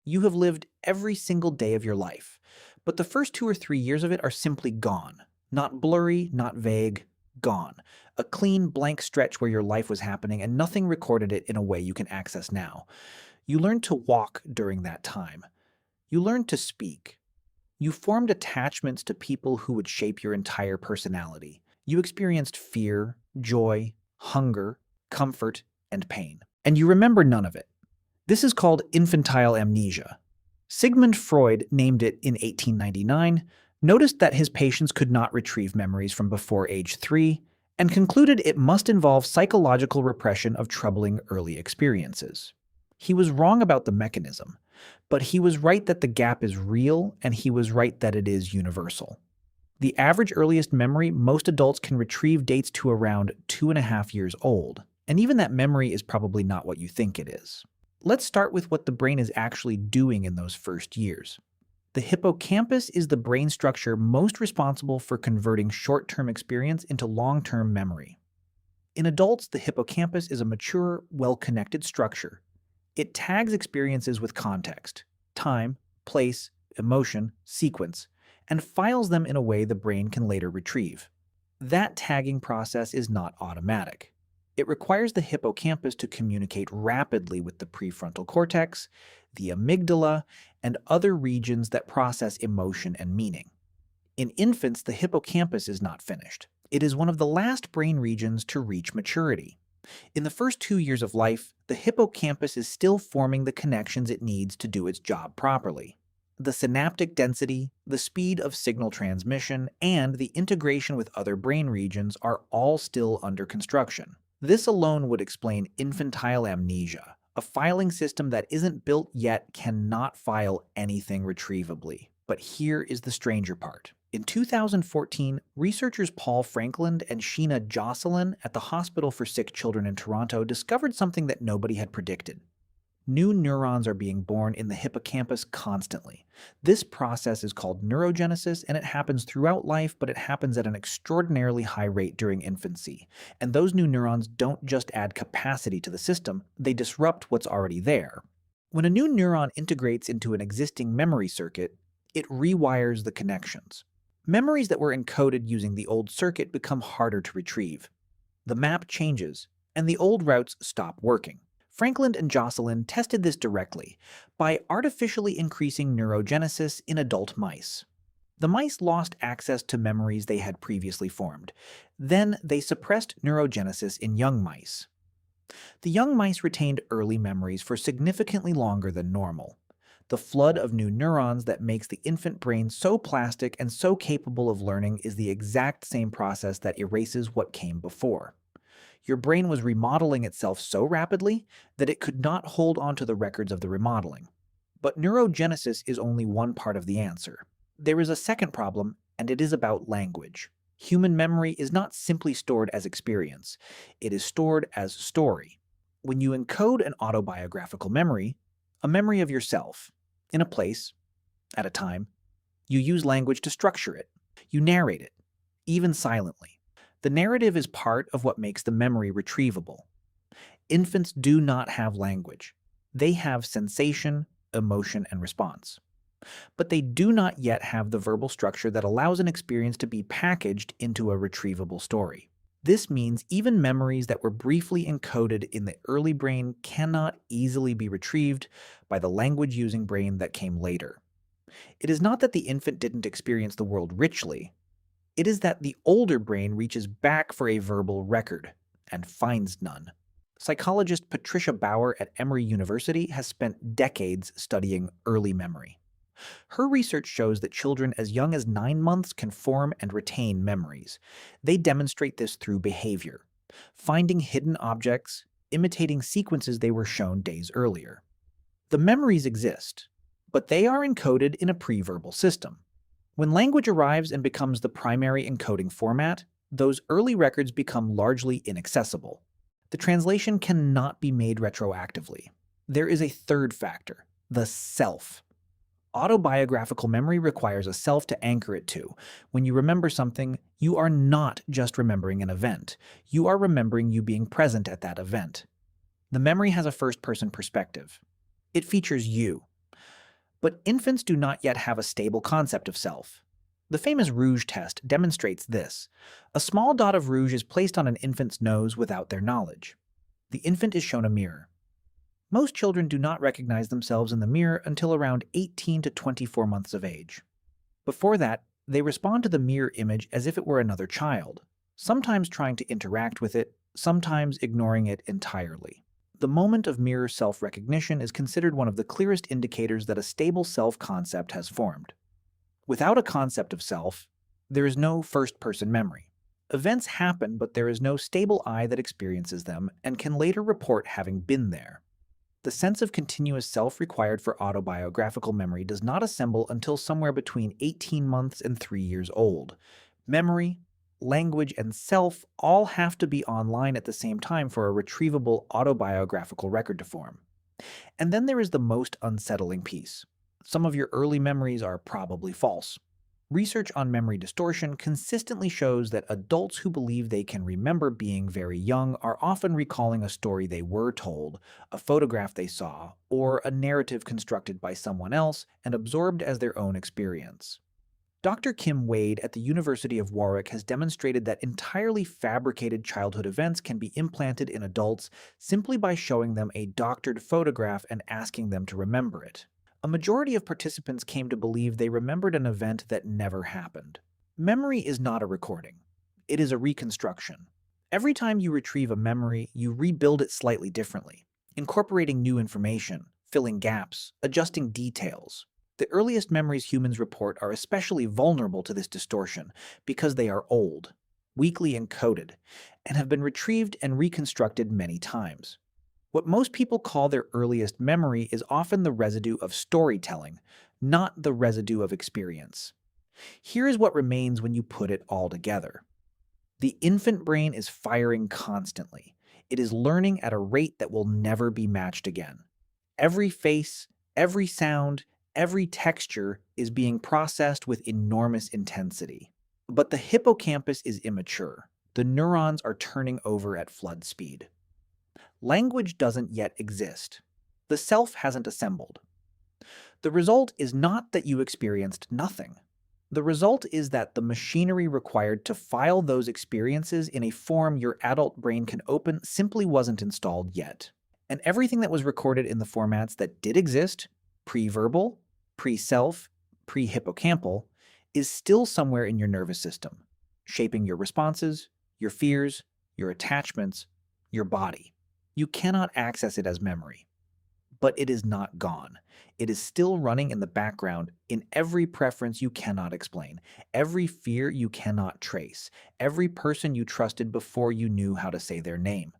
You have lived every single day of your life, but the first 2 or 3 years of it are simply gone. Not blurry, not vague, gone. A clean, blank stretch where your life was happening and nothing recorded it in a way you can access now. You learned to walk during that time. You learned to speak. You formed attachments to people who would shape your entire personality. You experienced fear, joy, hunger, comfort, and pain. And you remember none of it. This is called infantile amnesia. Sigmund Freud named it in 1899, noticed that his patients could not retrieve memories from before age 3, and concluded it must involve psychological repression of troubling early experiences. He was wrong about the mechanism, but he was right that the gap is real, and he was right that it is universal. The average earliest memory most adults can retrieve dates to around 2.5 years old, and even that memory is probably not what you think it is. Let's start with what the brain is actually doing in those first years. The hippocampus is the brain structure most responsible for converting short-term experience into long-term memory. In adults, the hippocampus is a mature, well-connected structure. It tags experiences with context, time, place, emotion, sequence, and files them in a way the brain can later retrieve. That tagging process is not automatic. It requires the hippocampus to communicate rapidly with the prefrontal cortex, the amygdala, and other regions that process emotion and meaning. In infants, the hippocampus is not finished. It is one of the last brain regions to reach maturity. In the first 2 years of life, the hippocampus is still forming the connections it needs to do its job properly. The synaptic density, the speed of signal transmission, and the integration with other brain regions are all still under construction. This alone would explain infantile amnesia. A filing system that isn't built yet cannot file anything retrievably. But here is the stranger part. In 2014, researchers Frankland and Sheena Josselyn at the Hospital for Sick Children in Toronto discovered something that nobody had predicted. New neurons are being born in the hippocampus constantly. This process is called neurogenesis, and it happens throughout life, but it happens at an extraordinarily high rate during infancy. And those new neurons don't just add capacity to the system, they disrupt what's already there. When a new neuron integrates into an existing memory circuit, it rewires the connections. Memories that were encoded using the old circuit become harder to retrieve. The map changes, and the old routes stop working. Frankland and Josselyn tested this directly by artificially increasing neurogenesis in adult mice. The mice lost access to memories they had previously formed. Then they suppressed neurogenesis in young mice. The young mice retained early memories for significantly longer than normal. The flood of new neurons that makes the infant brain so plastic and so capable of learning is the exact same process that erases what came before. Your brain was remodeling itself so rapidly that it could not hold onto the records of the remodeling. But neurogenesis is only one part of the answer. There is a second problem, and it is about language. Human memory is not simply stored as experience. It is stored as story. When you encode an autobiographical memory, a memory of yourself, in a place, at a time, you use language to structure it. You narrate it, even silently. The narrative is part of what makes the memory retrievable. Infants do not have language. They have sensation, emotion, and response. But they do not yet have the verbal structure that allows an experience to be packaged into a retrievable story. This means even memories that were briefly encoded in the early brain cannot easily be retrieved by the language-using brain that came later. It is not that the infant didn't experience the world richly. It is that the older brain reaches back for a verbal record and finds none. Psychologist Patricia Bauer at Emory University has spent decades studying early memory. Her research shows that children as young as 9 months can form and retain memories. They demonstrate this through behavior, finding hidden objects, imitating sequences they were shown days earlier. The memories exist, but they are encoded in a pre-verbal system. When language arrives and becomes the primary encoding format, those early records become largely inaccessible. The translation cannot be made retroactively. There is a third factor, the self. Autobiographical memory requires a self to anchor it to. When you remember something, you are not just remembering an event. You are remembering you being present at that event. The memory has a first-person perspective. It features you. But infants do not yet have a stable concept of self. The famous rouge test demonstrates this. A small dot of rouge is placed on an infant's nose without their knowledge. The infant is shown a mirror. Most children do not recognize themselves in the mirror until around 18 to 24 months of age. Before that, they respond to the mirror image as if it were another child, sometimes trying to interact with it, sometimes ignoring it entirely. The moment of mirror self-recognition is considered one of the clearest indicators that a stable self-concept has formed. Without a concept of self, there is no first-person memory. Events happen, but there is no stable I that experiences them and can later report having been there. The sense of continuous self required for autobiographical memory does not assemble until somewhere between 18 months and 3 years old. Memory, language, and self all have to be online at the same time for a retrievable autobiographical record to form. And then there is the most unsettling piece. Some of your early memories are probably false. Research on memory distortion consistently shows that adults who believe they can remember being very young are often recalling a story they were told, a photograph they saw, or a narrative constructed by someone else and absorbed as their own experience. Dr. Kim Wade at the University of Warwick has demonstrated that entirely fabricated childhood events can be implanted in adults simply by showing them a doctored photograph and asking them to remember it. A majority of participants came to believe they remembered an event that never happened. Memory is not a recording. It is a reconstruction. Every time you retrieve a memory, you rebuild it slightly differently, incorporating new information, filling gaps, adjusting details. The earliest memories humans report are especially vulnerable to this distortion because they are old, weakly encoded, and have been retrieved and reconstructed many times. What most people call their earliest memory is often the residue of storytelling, not the residue of experience. Here is what remains when you put it all together. The infant brain is firing constantly. It is learning at a rate that will never be matched again. Every face, every sound, every texture is being processed with enormous intensity. But the hippocampus is immature. The neurons are turning over at flood speed. Language doesn't yet exist. The self hasn't assembled. The result is not that you experienced nothing. The result is that the machinery required to file those experiences in a form your adult brain can open simply wasn't installed yet. And everything that was recorded in the formats that did exist, pre-verbal, pre-self, pre-hippocampal, is still somewhere in your nervous system, shaping your responses, your fears, your attachments, your body. You cannot access it as memory. But it is not gone. It is still running in the background in every preference you cannot explain, every fear you cannot trace, every person you trusted before you knew how to say their name.